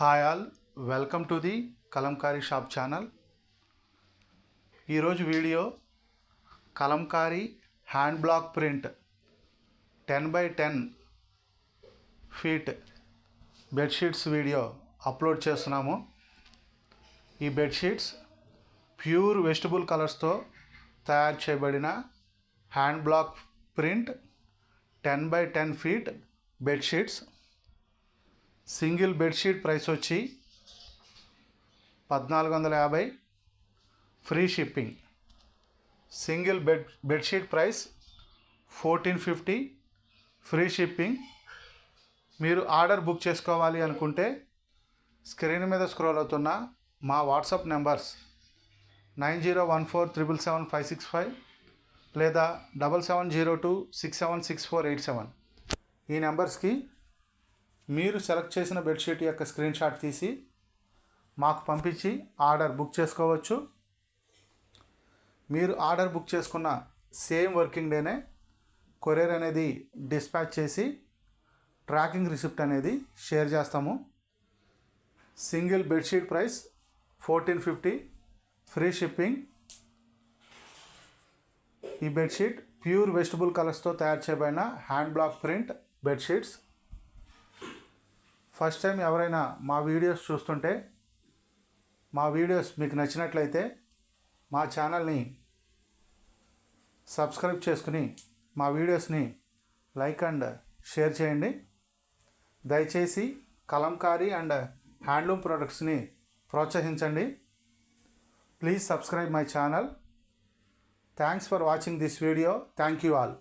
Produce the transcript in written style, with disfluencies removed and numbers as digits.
Hi all, welcome to the Kalamkari shop channel. ఈరోజు video Kalamkari hand block print 10x10 feet bedsheets video upload చేస్తున్నాము. ఈ bedsheets pure vegetable కలర్స్తో తయారు చేయబడిన hand block print 10x10 feet bedsheets. Single bedsheet price వచ్చి 1450, free shipping. Single bedsheet price 1450, free shipping. మీరు order book చేసుకోవాలి అనుకుంటే స్క్రీన్ మీద స్క్రోల్ అవుతున్న మా వాట్సాప్ నెంబర్స్ 9014777565 లేదా 7702676487 ఈ నెంబర్స్కి మీరు సెలెక్ట్ చేసిన బెడ్షీట్ యొక్క స్క్రీన్ షాట్ తీసి మాకు పంపించి ఆర్డర్ బుక్ చేసుకోవచ్చు. మీరు ఆర్డర్ బుక్ చేసుకున్న సేమ్ వర్కింగ్ డేనే కొరియర్ అనేది డిస్పాచ్ చేసి ట్రాకింగ్ రిసిప్ట్ అనేది షేర్ చేస్తాము. Single bedsheet price 1450, free shipping. ఈ బెడ్షీట్ ప్యూర్ వెజిటబుల్ కలర్స్తో తయారు చేయబడిన hand block print bedsheets. First time ఎవరైనా మా వీడియోస్ చూస్తుంటే మా వీడియోస్ మీకు నచ్చినట్లయితే మా ఛానల్ని సబ్స్క్రైబ్ చేసుకుని మా వీడియోస్ని లైక్ అండ్ షేర్ చేయండి. దయచేసి కలంకారీ అండ్ హ్యాండ్లూమ్ ప్రొడక్ట్స్ని ప్రోత్సహించండి. Please subscribe my channel. Thanks for watching this video. Thank you all.